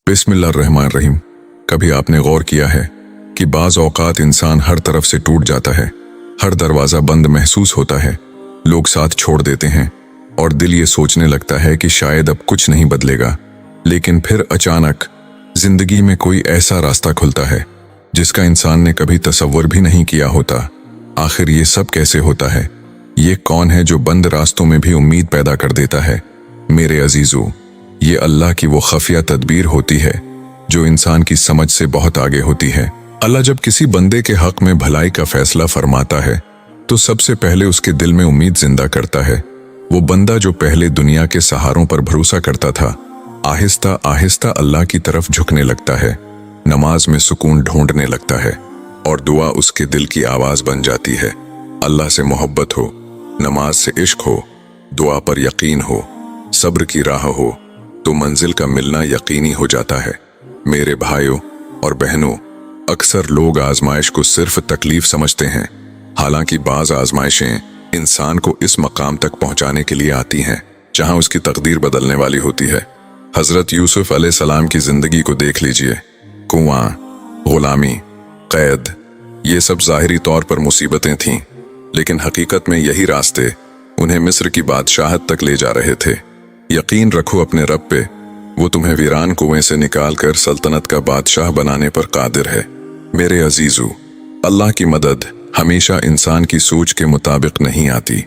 बिस्मिल्लाहिर्रहमानिर्रहीम। कभी आपने गौर किया है कि बाज़ औक़ात इंसान हर तरफ से टूट जाता है, हर दरवाज़ा बंद महसूस होता है, लोग साथ छोड़ देते हैं और दिल ये सोचने लगता है कि शायद अब कुछ नहीं बदलेगा। लेकिन फिर अचानक जिंदगी में कोई ऐसा रास्ता खुलता है जिसका इंसान ने कभी तसव्वुर भी नहीं किया होता। आखिर ये सब कैसे होता है? ये कौन है जो बंद रास्तों में भी उम्मीद पैदा कर देता है? मेरे अजीजों, ये अल्लाह की वो खफिया तदबीर होती है जो इंसान की समझ से बहुत आगे होती है। अल्लाह जब किसी बंदे के हक में भलाई का फैसला फरमाता है तो सबसे पहले उसके दिल में उम्मीद जिंदा करता है। वो बंदा जो पहले दुनिया के सहारों पर भरोसा करता था, आहिस्ता आहिस्ता अल्लाह की तरफ झुकने लगता है, नमाज में सुकून ढूंढने लगता है और दुआ उसके दिल की आवाज बन जाती है। अल्लाह से मोहब्बत हो, नमाज से इश्क हो, दुआ पर यकीन हो, सब्र की राह हो तो मंजिल का मिलना यकीनी हो जाता है। मेरे भाइयों और बहनों, अक्सर लोग आजमाइश को सिर्फ तकलीफ समझते हैं, हालांकि बाज आजमाइशें इंसान को इस मकाम तक पहुंचाने के लिए आती हैं जहां उसकी तकदीर बदलने वाली होती है। हजरत यूसुफ अलैहिस्सलाम की जिंदगी को देख लीजिए। कुआं, गुलामी, कैद, ये सब जाहिरी तौर पर मुसीबतें थीं, लेकिन हकीकत में यही रास्ते उन्हें मिस्र की बादशाहत तक ले जा रहे थे। यकीन रखो अपने रब पे, वो तुम्हें वीरान कुएं से निकालकर सल्तनत का बादशाह बनाने पर कादिर है। मेरे अजीजों, अल्लाह की मदद हमेशा इंसान की सोच के मुताबिक नहीं आती।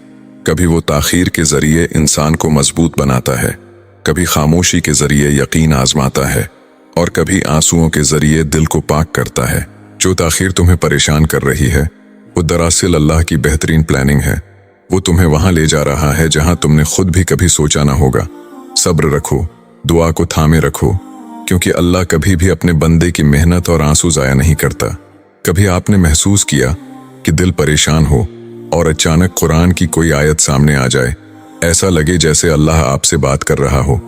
कभी वो ताखीर के जरिए इंसान को मजबूत बनाता है, कभी खामोशी के जरिए यकीन आजमाता है और कभी आंसुओं के जरिए दिल को पाक करता है। जो ताखीर तुम्हें परेशान कर रही है वो दरअसल अल्लाह की बेहतरीन प्लानिंग है। वो तुम्हें वहां ले जा रहा है जहां तुमने खुद भी कभी सोचा ना होगा। सब्र रखो, दुआ को थामे रखो, क्योंकि अल्लाह कभी भी अपने बंदे की मेहनत और आंसू जाया नहीं करता। कभी आपने महसूस किया कि दिल परेशान हो और अचानक कुरान की कोई आयत सामने आ जाए, ऐसा लगे जैसे अल्लाह आपसे बात कर रहा हो?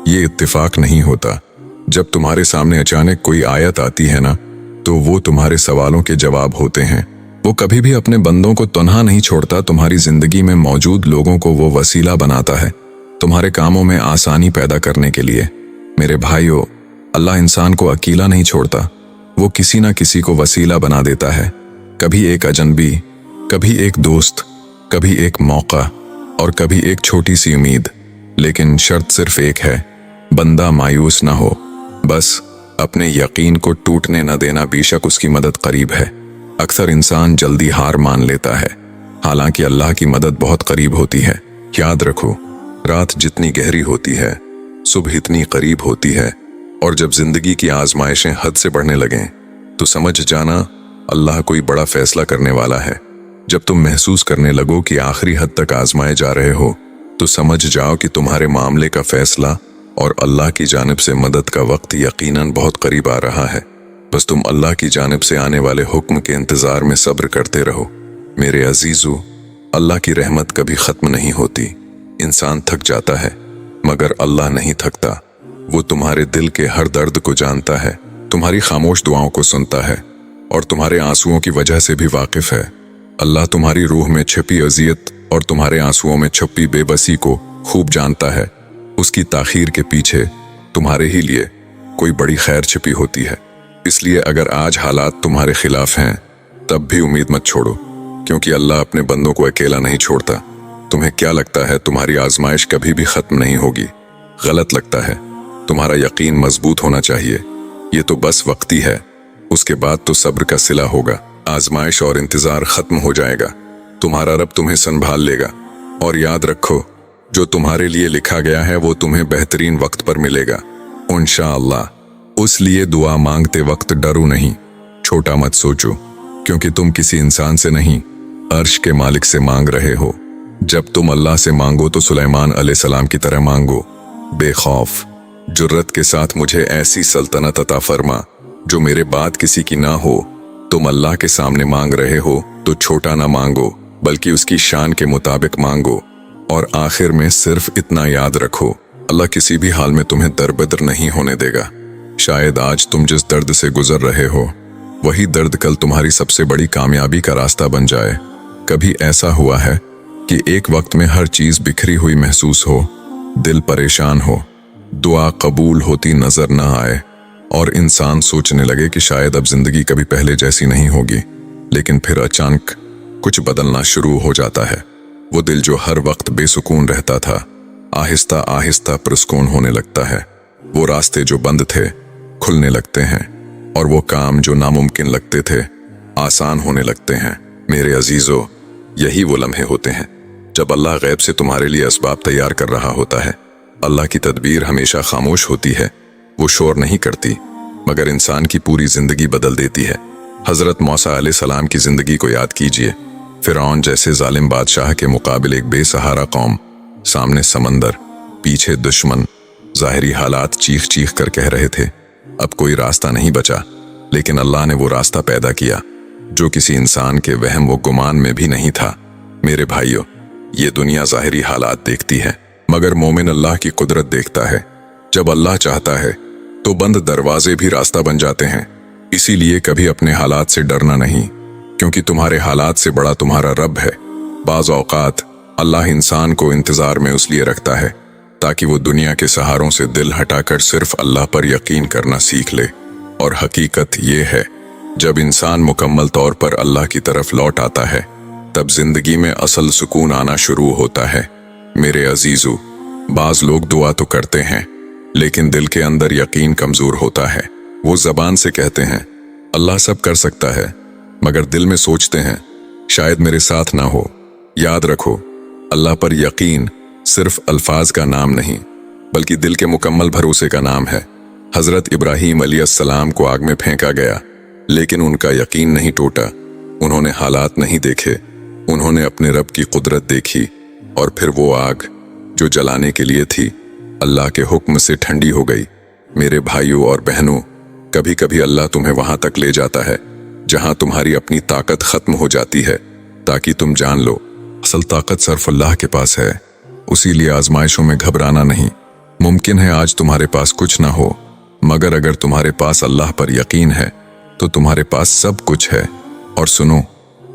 ये इत्तेफाक नहीं होता। जब तुम्हारे सामने अचानक कोई आयत आती है ना, तो वो तुम्हारे सवालों के जवाब होते हैं। वो कभी भी अपने बंदों को तन्हा नहीं छोड़ता, तुम्हारी जिंदगी में मौजूद लोगों को वो वसीला बनाता है तुम्हारे कामों में आसानी पैदा करने के लिए। मेरे भाइयों, अल्लाह इंसान को अकेला नहीं छोड़ता, वो किसी ना किसी को वसीला बना देता है। कभी एक अजनबी, कभी एक दोस्त, कभी एक मौका और कभी एक छोटी सी उम्मीद। लेकिन शर्त सिर्फ एक है, बंदा मायूस ना हो, बस अपने यकीन को टूटने न देना। बेशक उसकी मदद करीब है। अक्सर इंसान जल्दी हार मान लेता है, हालांकि अल्लाह की मदद बहुत करीब होती है। याद रखो, रात जितनी गहरी होती है, सुबह इतनी करीब होती है। और जब जिंदगी की आजमाइशें हद से बढ़ने लगें तो समझ जाना अल्लाह कोई बड़ा फैसला करने वाला है। जब तुम महसूस करने लगो कि आखिरी हद तक आजमाए जा रहे हो, तो समझ जाओ कि तुम्हारे मामले का फैसला और अल्लाह की जानिब से मदद का वक्त यकीनन बहुत करीब आ रहा है। बस तुम अल्लाह की जानिब से आने वाले हुक्म के इंतजार में सब्र करते रहो। मेरे अजीजों, अल्लाह की रहमत कभी खत्म नहीं होती। इंसान थक जाता है, मगर अल्लाह नहीं थकता। वो तुम्हारे दिल के हर दर्द को जानता है, तुम्हारी खामोश दुआओं को सुनता है और तुम्हारे आंसुओं की वजह से भी वाकिफ है। अल्लाह तुम्हारी रूह में छिपी अजियत और तुम्हारे आंसुओं में छुपी बेबसी को खूब जानता है। उसकी ताखीर के पीछे तुम्हारे ही लिए कोई बड़ी खैर छिपी होती है। इसलिए अगर आज हालात तुम्हारे खिलाफ हैं, तब भी उम्मीद मत छोड़ो, क्योंकि अल्लाह अपने बंदों को अकेला नहीं छोड़ता। तुम्हें क्या लगता है तुम्हारी आजमाइश कभी भी खत्म नहीं होगी? गलत लगता है। तुम्हारा यकीन मजबूत होना चाहिए। ये तो बस वक्ती है, उसके बाद तो सब्र का सिला होगा। आजमाइश और इंतजार खत्म हो जाएगा, तुम्हारा रब तुम्हें संभाल लेगा। और याद रखो, जो तुम्हारे लिए लिखा गया है वो तुम्हें बेहतरीन वक्त पर मिलेगा इंशाअल्लाह। उस लिए दुआ मांगते वक्त डरो नहीं, छोटा मत सोचो, क्योंकि तुम किसी इंसान से नहीं, अर्श के मालिक से मांग रहे हो। जब तुम अल्लाह से मांगो तो सुलेमान अलैहिस्सलाम की तरह मांगो, बेखौफ, जुर्रत के साथ मुझे ऐसी सल्तनत अता फरमा जो मेरे बाद किसी की ना हो। तुम अल्लाह के सामने मांग रहे हो तो छोटा ना मांगो, बल्कि उसकी शान के मुताबिक मांगो। और आखिर में सिर्फ इतना याद रखो, अल्लाह किसी भी हाल में तुम्हें दरबदर नहीं होने देगा। शायद आज तुम जिस दर्द से गुजर रहे हो, वही दर्द कल तुम्हारी सबसे बड़ी कामयाबी का रास्ता बन जाए। कभी ऐसा हुआ है कि एक वक्त में हर चीज बिखरी हुई महसूस हो, दिल परेशान हो, दुआ कबूल होती नजर न आए और इंसान सोचने लगे कि शायद अब जिंदगी कभी पहले जैसी नहीं होगी। लेकिन फिर अचानक कुछ बदलना शुरू हो जाता है। वो दिल जो हर वक्त बेसुकून रहता था, आहिस्ता आहिस्ता पुरस्कून होने लगता है। वो रास्ते जो बंद थे खुलने लगते हैं, और वो काम जो नामुमकिन लगते थे आसान होने लगते हैं। मेरे अजीजों, यही वो लम्हे होते हैं जब अल्लाह गैब से तुम्हारे लिए असबाब तैयार कर रहा होता है। अल्लाह की तदबीर हमेशा खामोश होती है, वो शोर नहीं करती, मगर इंसान की पूरी जिंदगी बदल देती है। हजरत मूसा अलैहिस्सलाम की जिंदगी को याद कीजिए। फिरौन जैसे जालिम बादशाह के मुकाबले एक बेसहारा कौम, सामने समंदर, पीछे दुश्मन, ज़ाहिरी हालात चीख चीख कर कह रहे थे अब कोई रास्ता नहीं बचा। लेकिन अल्लाह ने वो रास्ता पैदा किया जो किसी इंसान के वहम व गुमान में भी नहीं था। मेरे भाइयों, ये दुनिया ज़ाहिरी हालात देखती है, मगर मोमिन अल्लाह की कुदरत देखता है। जब अल्लाह चाहता है तो बंद दरवाजे भी रास्ता बन जाते हैं। इसीलिए कभी अपने हालात से डरना नहीं, क्योंकि तुम्हारे हालात से बड़ा तुम्हारा रब है। बाज़ औक़ात अल्लाह इंसान को इंतज़ार में उसलिए रखता है ताकि वो दुनिया के सहारों से दिल हटाकर सिर्फ अल्लाह पर यकीन करना सीख ले। और हकीकत ये है, जब इंसान मुकम्मल तौर पर अल्लाह की तरफ लौट आता है तब जिंदगी में असल सुकून आना शुरू होता है। मेरे अजीजों, बाज़ लोग दुआ तो करते हैं लेकिन दिल के अंदर यकीन कमज़ोर होता है। वो ज़बान से कहते हैं अल्लाह सब कर सकता है, मगर दिल में सोचते हैं शायद मेरे साथ ना हो। याद रखो, अल्लाह पर यकीन सिर्फ अल्फाज का नाम नहीं बल्कि दिल के मुकम्मल भरोसे का नाम है। हजरत इब्राहीम अलैहिस्सलाम को आग में फेंका गया, लेकिन उनका यकीन नहीं टूटा। उन्होंने हालात नहीं देखे, उन्होंने अपने रब की कुदरत देखी, और फिर वो आग जो जलाने के लिए थी अल्लाह के हुक्म से ठंडी हो गई। मेरे भाइयों और बहनों, कभी कभी अल्लाह तुम्हें वहां तक ले जाता है जहां तुम्हारी अपनी ताकत खत्म हो जाती है, ताकि तुम जान लो असल ताकत सिर्फ अल्लाह के पास है। उसीलिए आजमाइशों में घबराना नहीं। मुमकिन है आज तुम्हारे पास कुछ ना हो, मगर अगर तुम्हारे पास अल्लाह पर यकीन है तो तुम्हारे पास सब कुछ है। और सुनो,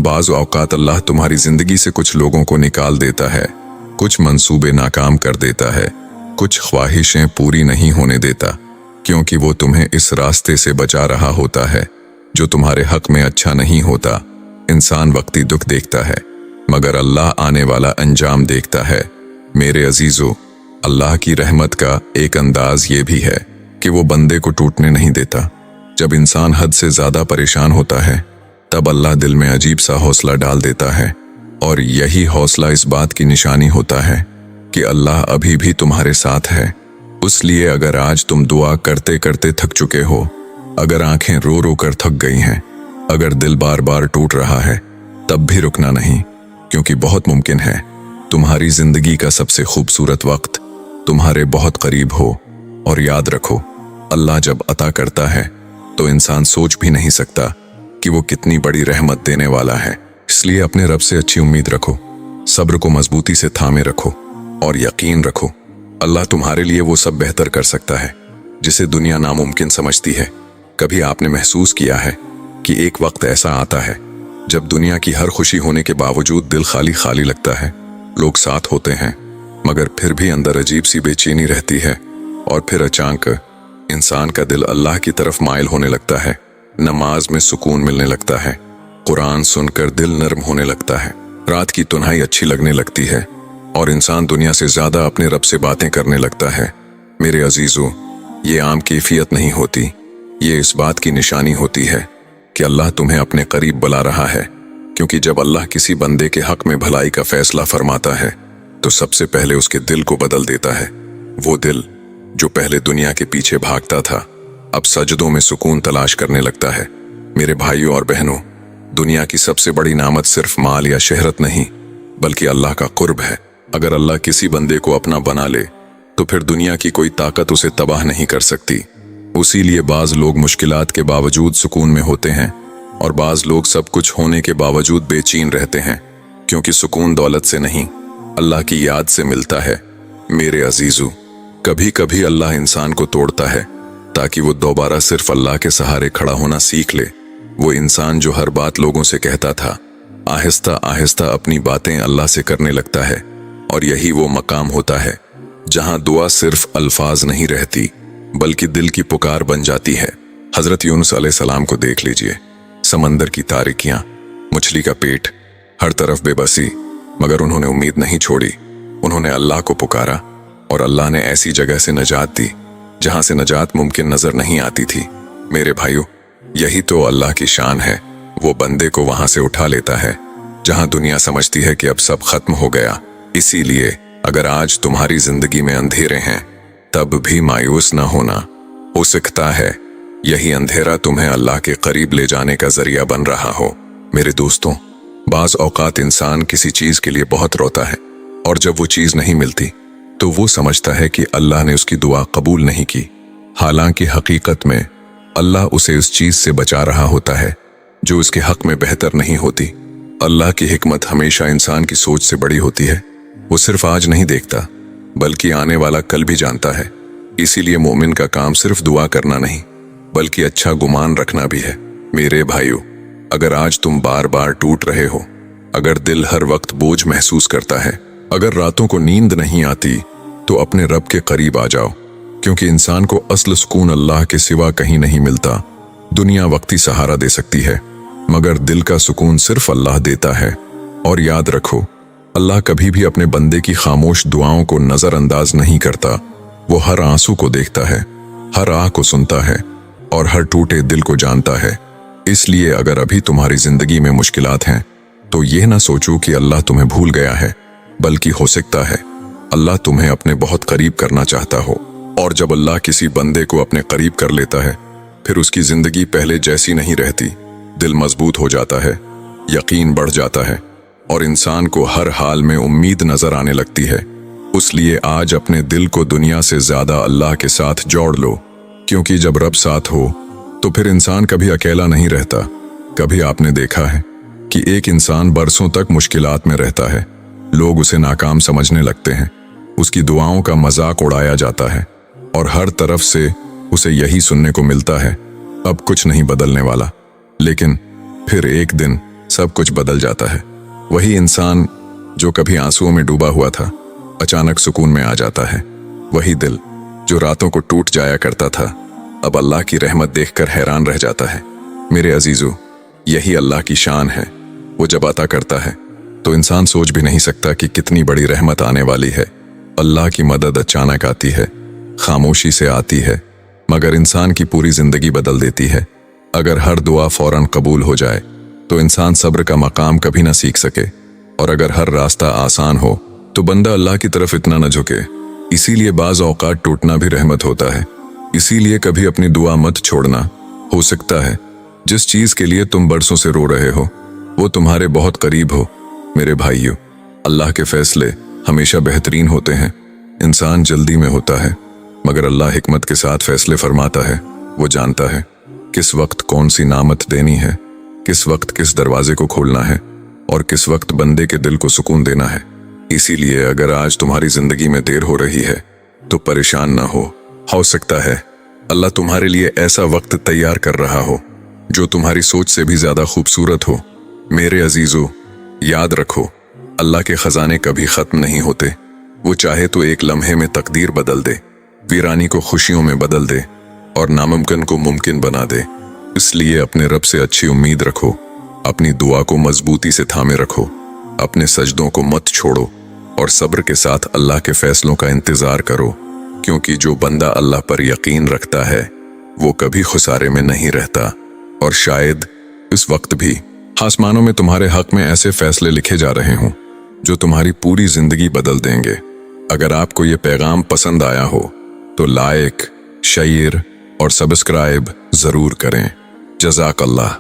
बाज़ औक़ात अल्लाह तुम्हारी जिंदगी से कुछ लोगों को निकाल देता है, कुछ मंसूबे नाकाम कर देता है, कुछ ख्वाहिशें पूरी नहीं होने देता, क्योंकि वो तुम्हें इस रास्ते से बचा रहा होता है जो तुम्हारे हक में अच्छा नहीं होता। इंसान वक्ती दुख देखता है, मगर अल्लाह आने वाला अंजाम देखता है। मेरे अजीजों, अल्लाह की रहमत का एक अंदाज ये भी है कि वो बंदे को टूटने नहीं देता। जब इंसान हद से ज्यादा परेशान होता है तब अल्लाह दिल में अजीब सा हौसला डाल देता है, और यही हौसला इस बात की निशानी होता है कि अल्लाह अभी भी तुम्हारे साथ है। इसलिए अगर आज तुम दुआ करते करते थक चुके हो, अगर आंखें रो रो कर थक गई हैं, अगर दिल बार बार टूट रहा है, तब भी रुकना नहीं, क्योंकि बहुत मुमकिन है तुम्हारी जिंदगी का सबसे खूबसूरत वक्त तुम्हारे बहुत करीब हो। और याद रखो, अल्लाह जब अता करता है तो इंसान सोच भी नहीं सकता कि वो कितनी बड़ी रहमत देने वाला है। इसलिए अपने रब से अच्छी उम्मीद रखो, सब्र को मजबूती से थामे रखो, और यकीन रखो अल्लाह तुम्हारे लिए वो सब बेहतर कर सकता है जिसे दुनिया नामुमकिन समझती है। कभी आपने महसूस किया है कि एक वक्त ऐसा आता है जब दुनिया की हर खुशी होने के बावजूद दिल खाली खाली लगता है। लोग साथ होते हैं, मगर फिर भी अंदर अजीब सी बेचैनी रहती है, और फिर अचानक इंसान का दिल अल्लाह की तरफ माइल होने लगता है। नमाज में सुकून मिलने लगता है, कुरान सुनकर दिल नर्म होने लगता है, रात की तन्हाई अच्छी लगने लगती है, और इंसान दुनिया से ज्यादा अपने रब से बातें करने लगता है। मेरे अजीजों, ये आम कैफियत नहीं होती, ये इस बात की निशानी होती है कि अल्लाह तुम्हें अपने करीब बुला रहा है। क्योंकि जब अल्लाह किसी बंदे के हक में भलाई का फैसला फरमाता है तो सबसे पहले उसके दिल को बदल देता है। वो दिल जो पहले दुनिया के पीछे भागता था, अब सजदों में सुकून तलाश करने लगता है। मेरे भाइयों और बहनों, दुनिया की सबसे बड़ी नामत सिर्फ माल या शहरत नहीं, बल्कि अल्लाह का कुर्ब है। अगर अल्लाह किसी बंदे को अपना बना ले तो फिर दुनिया की कोई ताकत उसे तबाह नहीं कर सकती। उसीलिए बाज लोग मुश्किलात के बावजूद सुकून में होते हैं, और बाज लोग सब कुछ होने के बावजूद बेचैन रहते हैं, क्योंकि सुकून दौलत से नहीं, अल्लाह की याद से मिलता है। मेरे अजीजों, कभी कभी अल्लाह इंसान को तोड़ता है ताकि वो दोबारा सिर्फ अल्लाह के सहारे खड़ा होना सीख ले। वो इंसान जो हर बात लोगों से कहता था, आहिस्ता आहिस्ता अपनी बातें अल्लाह से करने लगता है, और यही वो मकाम होता है जहां दुआ सिर्फ अल्फाज नहीं रहती बल्कि दिल की पुकार बन जाती है। हजरत यूनुस अलैहिस्सलाम को देख लीजिए, समंदर की तारिकियां, मछली का पेट, हर तरफ बेबसी, मगर उन्होंने उम्मीद नहीं छोड़ी। उन्होंने अल्लाह को पुकारा और अल्लाह ने ऐसी जगह से नजात दी जहां से नजात मुमकिन नजर नहीं आती थी। मेरे भाइयों, यही तो अल्लाह की शान है। वो बंदे को वहां से उठा लेता है जहां दुनिया समझती है कि अब सब खत्म हो गया। इसीलिए अगर आज तुम्हारी जिंदगी में अंधेरे हैं, तब भी मायूस न होना। हो सकता है यही अंधेरा तुम्हें अल्लाह के करीब ले जाने का जरिया बन रहा हो। मेरे दोस्तों, बाज औकात इंसान किसी चीज के लिए बहुत रोता है, और जब वो चीज नहीं मिलती तो वो समझता है कि अल्लाह ने उसकी दुआ कबूल नहीं की। हालांकि हकीकत में अल्लाह उसे इस चीज से बचा रहा होता है जो उसके हक में बेहतर नहीं होती। अल्लाह की हिकमत हमेशा इंसान की सोच से बड़ी होती है। वो सिर्फ आज नहीं देखता, बल्कि आने वाला कल भी जानता है। इसीलिए मोमिन का काम सिर्फ दुआ करना नहीं, बल्कि अच्छा गुमान रखना भी है। मेरे भाइयों, अगर आज तुम बार बार टूट रहे हो, अगर दिल हर वक्त बोझ महसूस करता है, अगर रातों को नींद नहीं आती, तो अपने रब के करीब आ जाओ, क्योंकि इंसान को असल सुकून अल्लाह के सिवा कहीं नहीं मिलता। दुनिया वक्ती सहारा दे सकती है, मगर दिल का सुकून सिर्फ अल्लाह देता है। और याद रखो, अल्लाह कभी भी अपने बंदे की खामोश दुआओं को नजरअंदाज नहीं करता। वो हर आंसू को देखता है, हर आह को सुनता है और हर टूटे दिल को जानता है। इसलिए अगर अभी तुम्हारी जिंदगी में मुश्किलात हैं, तो यह ना सोचो कि अल्लाह तुम्हें भूल गया है, बल्कि हो सकता है अल्लाह तुम्हें अपने बहुत करीब करना चाहता हो। और जब अल्लाह किसी बंदे को अपने करीब कर लेता है, फिर उसकी जिंदगी पहले जैसी नहीं रहती। दिल मजबूत हो जाता है, यकीन बढ़ जाता है और इंसान को हर हाल में उम्मीद नजर आने लगती है। इसलिए आज अपने दिल को दुनिया से ज्यादा अल्लाह के साथ जोड़ लो, क्योंकि जब रब साथ हो तो फिर इंसान कभी अकेला नहीं रहता। कभी आपने देखा है कि एक इंसान बरसों तक मुश्किलात में रहता है, लोग उसे नाकाम समझने लगते हैं, उसकी दुआओं का मजाक उड़ाया जाता है और हर तरफ से उसे यही सुनने को मिलता है, अब कुछ नहीं बदलने वाला। लेकिन फिर एक दिन सब कुछ बदल जाता है। वही इंसान जो कभी आंसुओं में डूबा हुआ था, अचानक सुकून में आ जाता है। वही दिल जो रातों को टूट जाया करता था, अब अल्लाह की रहमत देखकर हैरान रह जाता है। मेरे अजीजों, यही अल्लाह की शान है। वो जब अता करता है तो इंसान सोच भी नहीं सकता कि कितनी बड़ी रहमत आने वाली है। अल्लाह की मदद अचानक आती है, खामोशी से आती है, मगर इंसान की पूरी जिंदगी बदल देती है। अगर हर दुआ फौरन कबूल हो जाए तो इंसान सब्र का मकाम कभी ना सीख सके, और अगर हर रास्ता आसान हो तो बंदा अल्लाह की तरफ इतना न झुके। इसीलिए बाज औकात टूटना भी रहमत होता है। इसीलिए कभी अपनी दुआ मत छोड़ना। हो सकता है जिस चीज के लिए तुम बरसों से रो रहे हो, वो तुम्हारे बहुत करीब हो। मेरे भाइयों, अल्लाह के फैसले हमेशा बेहतरीन होते हैं। इंसान जल्दी में होता है, मगर अल्लाह हिकमत के साथ फैसले फरमाता है। वो जानता है किस वक्त कौन सी नामत देनी है, किस वक्त किस दरवाजे को खोलना है और किस वक्त बंदे के दिल को सुकून देना है। इसीलिए अगर आज तुम्हारी जिंदगी में देर हो रही है तो परेशान ना हो सकता है अल्लाह तुम्हारे लिए ऐसा वक्त तैयार कर रहा हो जो तुम्हारी सोच से भी ज्यादा खूबसूरत हो। मेरे अजीजों, याद रखो, अल्लाह के खजाने कभी खत्म नहीं होते। वो चाहे तो एक लम्हे में तकदीर बदल दे, वीरानी को खुशियों में बदल दे और नामुमकिन को मुमकिन बना दे। इसलिए अपने रब से अच्छी उम्मीद रखो, अपनी दुआ को मजबूती से थामे रखो, अपने सजदों को मत छोड़ो और सब्र के साथ अल्लाह के फैसलों का इंतजार करो, क्योंकि जो बंदा अल्लाह पर यकीन रखता है वो कभी खुसारे में नहीं रहता। और शायद इस वक्त भी आसमानों में तुम्हारे हक में ऐसे फैसले लिखे जा रहे हों जो तुम्हारी पूरी जिंदगी बदल देंगे। अगर आपको ये पैगाम पसंद आया हो तो लाइक, शेयर और सब्सक्राइब जरूर करें। जज़ाकल्लाह।